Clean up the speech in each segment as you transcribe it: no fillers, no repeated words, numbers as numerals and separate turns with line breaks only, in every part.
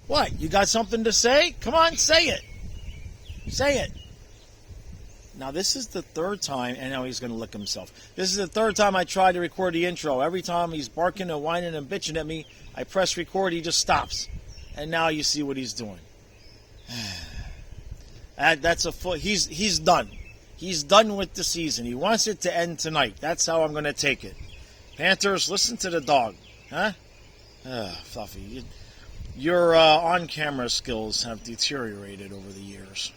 What? You got something to say? Come on, say it. Say it. Now, this is the third time, and now he's going to lick himself. This is the third time I tried to record the intro. Every time he's barking and whining and bitching at me, I press record, he just stops. And now you see what he's doing. That's a full. He's done. He's done with the season. He wants it to end tonight. That's how I'm going to take it. Panthers, listen to the dog. Huh? Fluffy. Your on-camera skills have deteriorated over the years.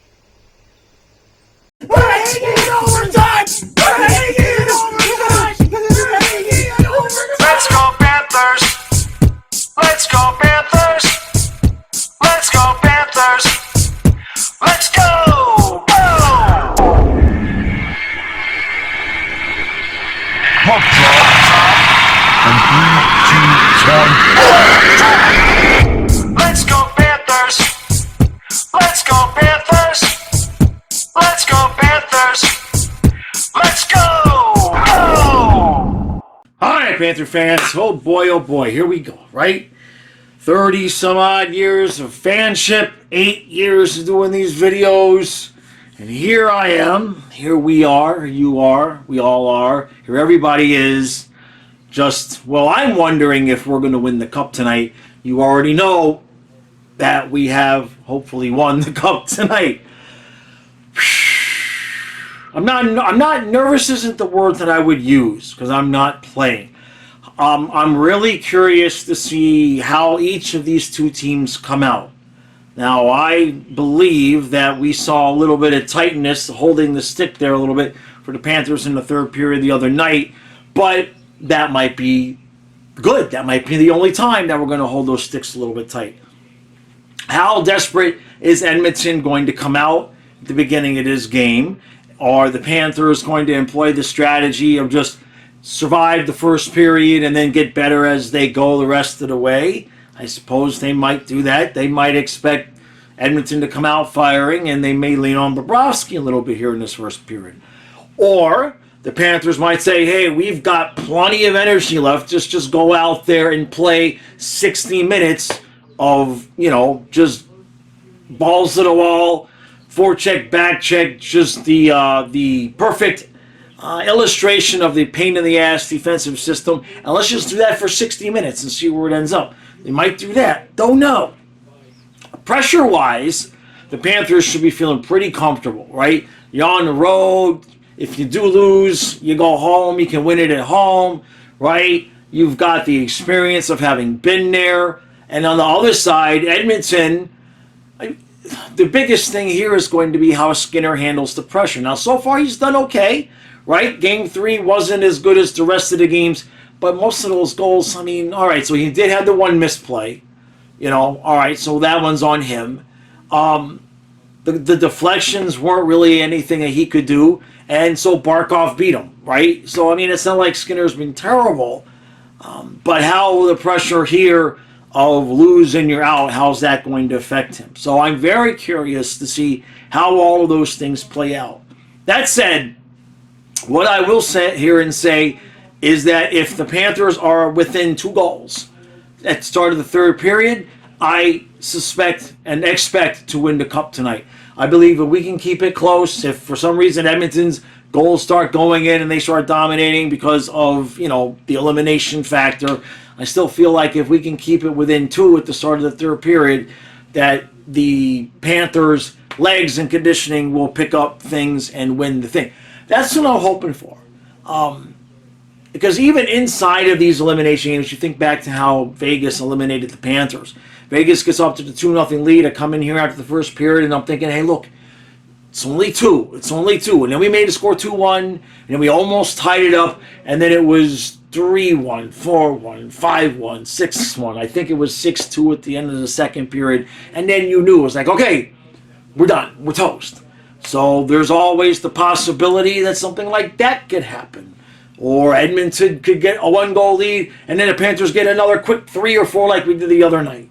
We're hanging overtime! We're hanging overtime! We're hanging overtime!
Let's go Panthers! Let's go Panthers! Let's go Panthers! Let's go! Go!
Puck drop. And 3, 2, 1.
Let's go Panthers! Let's go Panthers! Let's go Panthers! Let's go! Go!
All right, Panther fans. Oh boy, here we go, right? 30 some odd years of fanship, 8 years of doing these videos, and here I am. Here we are, you are, we all are. Here everybody is. Just, well, I'm wondering if we're going to win the cup tonight. You already know that we have hopefully won the cup tonight. I'm not nervous isn't the word that I would use because I'm not playing. I'm really curious to see how each of these two teams come out. Now, I believe that we saw a little bit of tightness holding the stick there a little bit for the Panthers in the third period the other night, but that might be good. That might be the only time that we're going to hold those sticks a little bit tight. How desperate is Edmonton going to come out at the beginning of this game? Are the Panthers going to employ the strategy of just survive the first period and then get better as they go the rest of the way? I suppose they might do that. They might expect Edmonton to come out firing, and they may lean on Bobrovsky a little bit here in this first period. Or the Panthers might say, hey, we've got plenty of energy left. Just go out there and play 60 minutes of, just balls to the wall, forecheck, back check, just the perfect illustration of the pain-in-the-ass defensive system. And let's just do that for 60 minutes and see where it ends up. They might do that. Don't know. Pressure-wise, the Panthers should be feeling pretty comfortable, right? You're on the road. If you do lose, you go home. You can win it at home, right? You've got the experience of having been there. And on the other side, Edmonton, the biggest thing here is going to be how Skinner handles the pressure. Now, so far, he's done okay, right? Game 3 wasn't as good as the rest of the games, but most of those goals, all right, so he did have the one misplay, all right, so that one's on him. The deflections weren't really anything that he could do, and so Barkov beat him, right? So, it's not like Skinner's been terrible, but how the pressure here of lose and you're out, how's that going to affect him? So I'm very curious to see how all of those things play out. That said, what I will sit here and say is that if the Panthers are within 2 goals at the start of the third period, I suspect and expect to win the cup tonight. I believe if we can keep it close, if for some reason Edmonton's goals start going in and they start dominating because of, the elimination factor, I still feel like if we can keep it within 2 at the start of the third period, that the Panthers' legs and conditioning will pick up things and win the thing. That's what I'm hoping for. Because even inside of these elimination games, you think back to how Vegas eliminated the Panthers. Vegas gets up to the 2-0 lead. I come in here after the first period, and I'm thinking, hey, look, it's only 2. It's only 2. And then we made the score 2-1, and then we almost tied it up, and then it was 3-1, 4-1, 5-1, 6-1. I think it was 6-2 at the end of the second period. And then you knew. It was like, okay, we're done. We're toast. So there's always the possibility that something like that could happen. Or Edmonton could get a 1-goal lead, and then the Panthers get another quick 3 or 4 like we did the other night.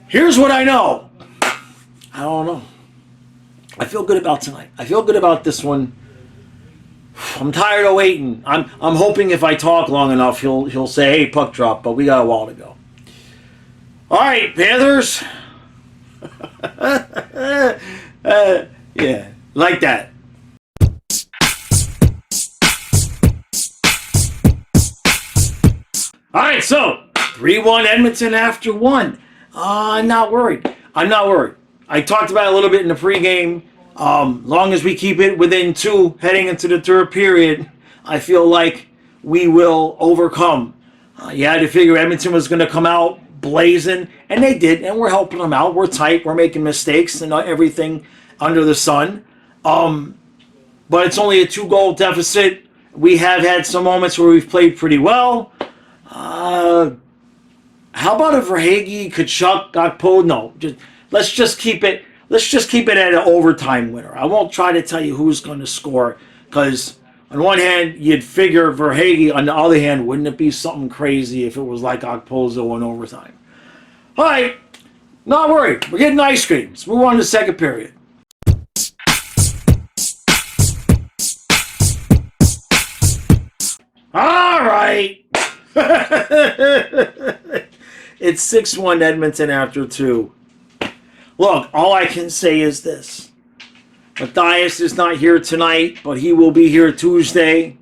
Here's what I know. I don't know. I feel good about tonight. I feel good about this one. I'm tired of waiting. I'm hoping if I talk long enough, he'll say, hey, puck drop, but we got a while to go. All right, Panthers. Yeah, like that. All right, so 3-1 Edmonton after one. I'm not worried. I'm not worried. I talked about it a little bit in the pregame. Long as we keep it within 2 heading into the third period, I feel like we will overcome. You had to figure Edmonton was going to come out blazing, and they did, and we're helping them out. We're tight. We're making mistakes and everything under the sun. But it's only a 2-goal deficit. We have had some moments where we've played pretty well. How about if Verhaeghe, Kachuk, Gakpo? No, let's just keep it. Let's just keep it at an overtime winner. I won't try to tell you who's going to score, because on one hand you'd figure Verhaeghe. On the other hand, wouldn't it be something crazy if it was like Okposo in overtime? All right, not worried. We're getting ice cream. Let's move on to the second period. All right. It's 6-1 Edmonton after 2. Look, all I can say is this. Matthias is not here tonight, but he will be here Tuesday.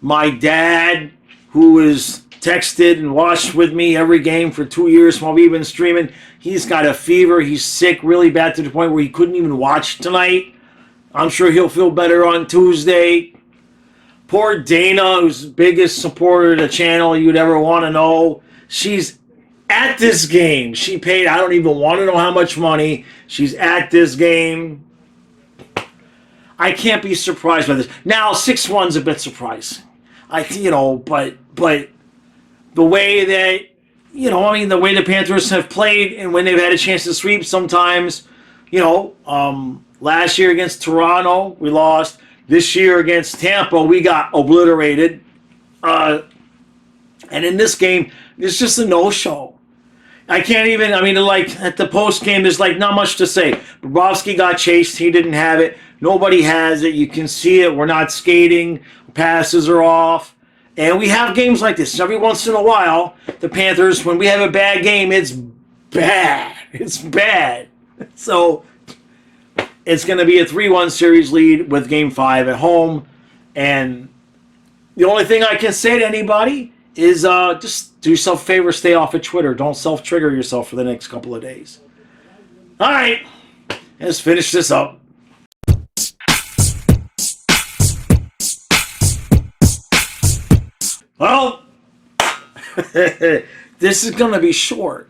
My dad, who is texted and watched with me every game for 2 years while we've been streaming, he's got a fever. He's sick really bad to the point where he couldn't even watch tonight. I'm sure he'll feel better on Tuesday. Poor Dana, who's the biggest supporter of the channel you'd ever want to know. She's at this game. She paid, I don't even want to know how much money. She's at this game. I can't be surprised by this. Now, 6-1's a bit surprising. But the way that, the way the Panthers have played and when they've had a chance to sweep sometimes, last year against Toronto, we lost. This year against Tampa, we got obliterated. And in this game, it's just a no-show. I can't even, at the post-game, there's, not much to say. Bobrovsky got chased. He didn't have it. Nobody has it. You can see it. We're not skating. Passes are off. And we have games like this. Every once in a while, the Panthers, when we have a bad game, it's bad. It's bad. So it's going to be a 3-1 series lead with Game 5 at home. And the only thing I can say to anybody is just do yourself a favor, stay off of Twitter. Don't self-trigger yourself for the next couple of days. All right, let's finish this up. Well, this is going to be short.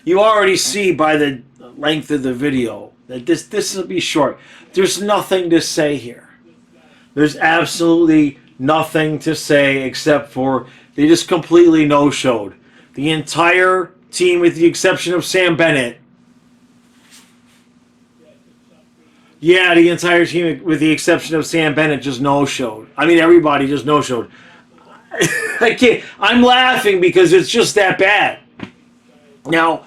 You already see by the length of the video that this will be short. There's nothing to say here. There's absolutely nothing to say except for they just completely no-showed. The entire team, with the exception of Sam Bennett. Yeah, the entire team, with the exception of Sam Bennett, just no-showed. Everybody just no-showed. I can't. I'm laughing because it's just that bad. Now,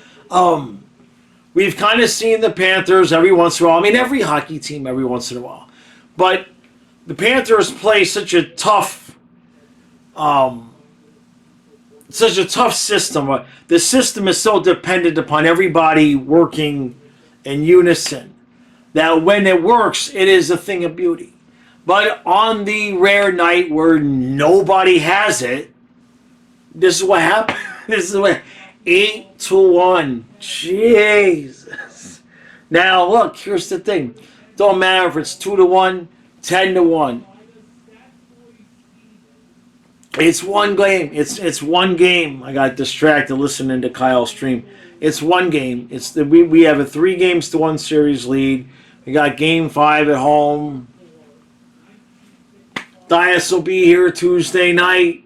we've kind of seen the Panthers every once in a while. Every hockey team every once in a while. But the Panthers play such a tough system. The system is so dependent upon everybody working in unison that when it works, it is a thing of beauty. But on the rare night where nobody has it, this is what happened. This is what 8-1. Jesus. Now look, here's the thing. Don't matter if it's 2-1, 10-1. It's one game. It's one game. I got distracted listening to Kyle's stream. It's one game. We have a 3-1 series lead. We got Game 5 at home. Dias will be here Tuesday night.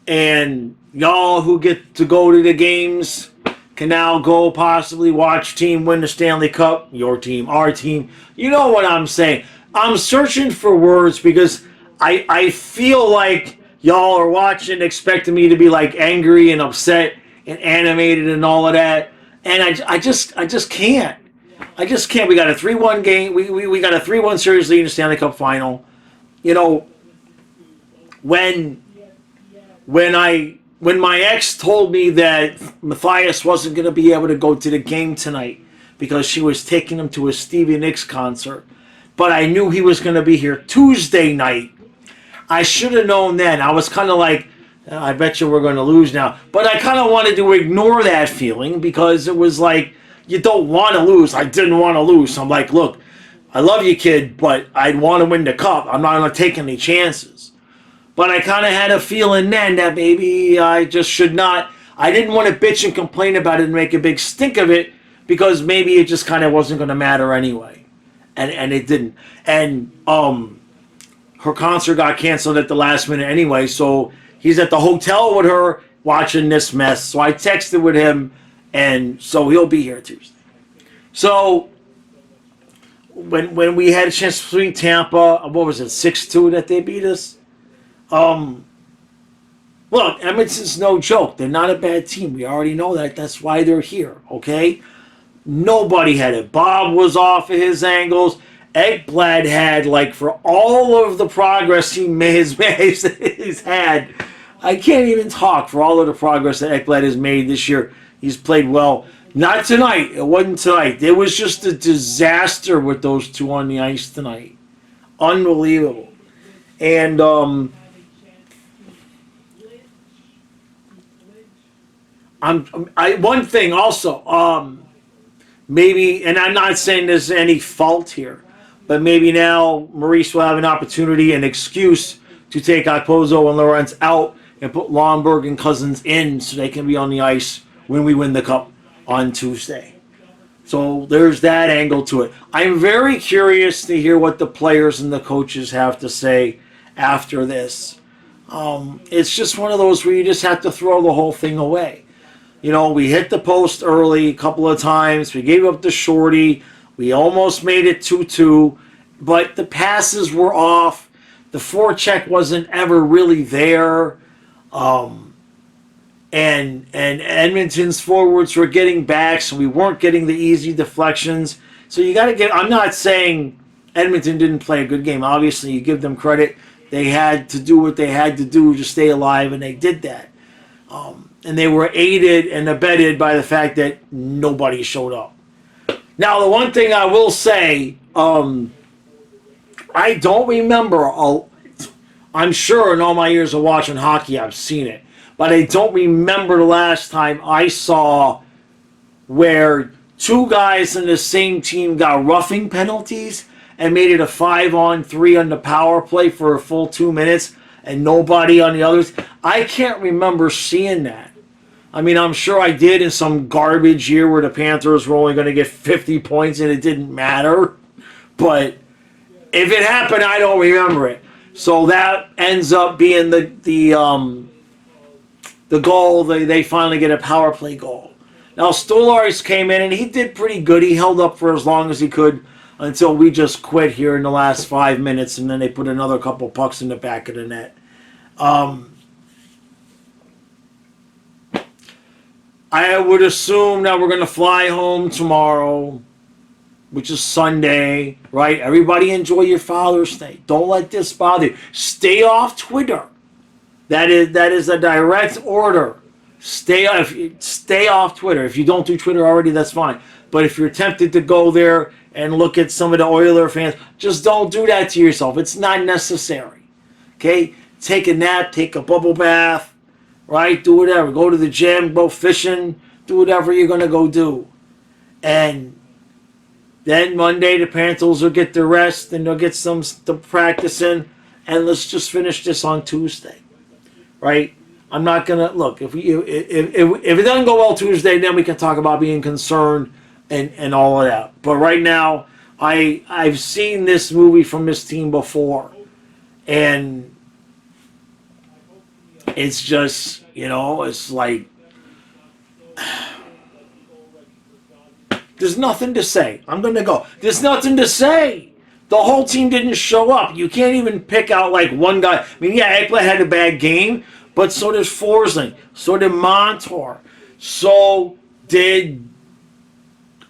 And y'all who get to go to the games can now go possibly watch team win the Stanley Cup. Your team, our team. You know what I'm saying. I'm searching for words because I feel like y'all are watching expecting me to be angry and upset and animated and all of that. And I just can't. I just can't. We got a 3-1 game. We got a 3-1 series lead in the Stanley Cup final. When I when my ex told me that Matthias wasn't going to be able to go to the game tonight because she was taking him to a Stevie Nicks concert, but I knew he was going to be here Tuesday night, I should have known then. I was kind of like, I bet you we're going to lose now. But I kind of wanted to ignore that feeling because it was like, you don't want to lose. I didn't want to lose. I'm like, look, I love you, kid, but I'd want to win the cup. I'm not going to take any chances. But I kind of had a feeling then that maybe I just should not. I didn't want to bitch and complain about it and make a big stink of it because maybe it just kind of wasn't going to matter anyway. And it didn't. And her concert got canceled at the last minute anyway, so he's at the hotel with her watching this mess. So I texted with him, and so he'll be here Tuesday. So when we had a chance to beat Tampa, what was it, 6-2 that they beat us? Look, Edmonton's no joke. They're not a bad team. We already know that. That's why they're here, okay? Nobody had it. Bob was off of his angles. Ekblad had, like, for all of the progress he's had, I can't even talk for all of the progress that Ekblad has made this year. He's played well. Not tonight. It wasn't tonight. It was just a disaster with those two on the ice tonight. Unbelievable. And, one thing also, maybe, and I'm not saying there's any fault here, but maybe now Maurice will have an opportunity, an excuse to take Okposo and Lawrence out and put Lomberg and Cousins in so they can be on the ice when we win the cup on Tuesday. So there's that angle to it. I'm very curious to hear what the players and the coaches have to say after this. It's just one of those where you just have to throw the whole thing away. You know, we hit the post early a couple of times. We gave up the shorty. We almost made it 2-2, but the passes were off. The forecheck wasn't ever really there. And Edmonton's forwards were getting back, so we weren't getting the easy deflections. So you got to get, I'm not saying Edmonton didn't play a good game. Obviously, you give them credit. They had to do what they had to do to stay alive, and they did that. And they were aided and abetted by the fact that nobody showed up. Now, the one thing I will say, I don't remember, I'm sure in all my years of watching hockey I've seen it, but I don't remember the last time I saw where two guys in the same team got roughing penalties and made it a 5-on-3 on the power play for a full 2 minutes and nobody on the others. I can't remember seeing that. I mean, I'm sure I did in some garbage year where the Panthers were only going to get 50 points and it didn't matter. But if it happened, I don't remember it. So that ends up being the goal. They finally get a power play goal. Now, Stolarz came in and he did pretty good. He held up for as long as he could until we just quit here in the last 5 minutes, and then they put another couple pucks in the back of the net. I would assume that we're going to fly home tomorrow, which is Sunday, right? Everybody enjoy your Father's Day. Don't let this bother you. Stay off Twitter. That is a direct order. Stay off Twitter. If you don't do Twitter already, that's fine. But if you're tempted to go there and look at some of the Oiler fans, just don't do that to yourself. It's not necessary. Okay? Take a nap, take a bubble bath, right? Do whatever. Go to the gym, go fishing, do whatever you're going to go do. And then Monday, the Panthers will get the rest and they'll get some practice in. And let's just finish this on Tuesday, right? I'm not going to, look, if it doesn't go well Tuesday, then we can talk about being concerned and all of that. But right now, I've seen this movie from this team before. And it's just, it's like, there's nothing to say. I'm going to go. There's nothing to say. The whole team didn't show up. You can't even pick out like one guy. I mean, yeah, Ekblad had a bad game, but so did Forsling. So did Montour. So did,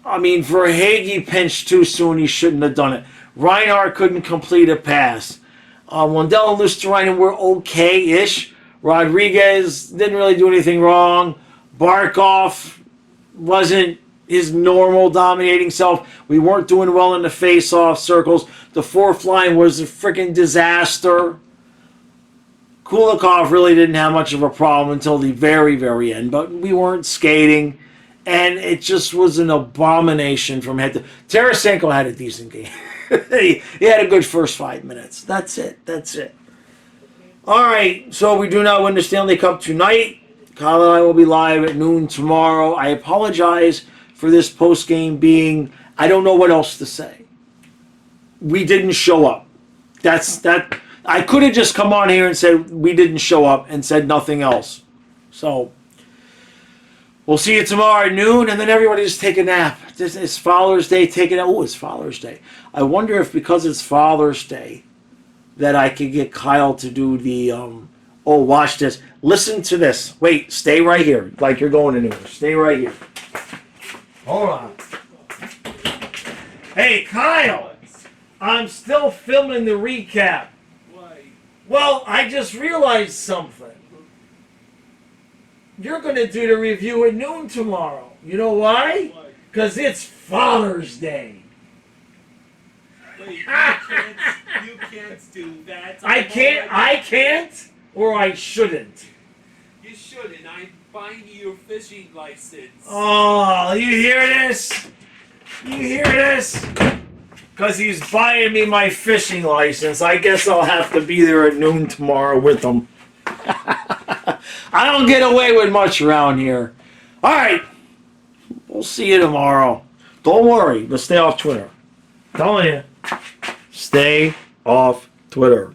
Verhaeghe pinched too soon. He shouldn't have done it. Reinhart couldn't complete a pass. Wendell and Luosterainen were okay-ish. Rodriguez didn't really do anything wrong. Barkov wasn't his normal dominating self. We weren't doing well in the face-off circles. The fourth line was a freaking disaster. Kulikov really didn't have much of a problem until the very, very end, but we weren't skating, and it just was an abomination from head to... Tarasenko had a decent game. he had a good first 5 minutes. That's it. All right, so we do not win the Stanley Cup tonight. Kyle and I will be live at noon tomorrow. I apologize for this post-game being... I don't know what else to say. We didn't show up. That. I could have just come on here and said we didn't show up and said nothing else. So, we'll see you tomorrow at noon, and then everybody just take a nap. It's Father's Day. Take a nap. Oh, it's Father's Day. I wonder if because it's Father's Day that I could get Kyle to do the... oh, watch this. Listen to this. Wait, stay right here. Like you're going anywhere. Stay right here. Hold on. Hey, Kyle. I'm still filming the recap. Well, I just realized something. You're going to do the review at noon tomorrow. You know why? Because it's Father's Day.
Wait, you can't do that.
I can't, or I shouldn't.
You shouldn't. I'm buying you your fishing license.
Oh, you hear this? You hear this? Because he's buying me my fishing license. I guess I'll have to be there at noon tomorrow with him. I don't get away with much around here. All right. We'll see you tomorrow. Don't worry, but stay off Twitter. Telling you. Stay off Twitter.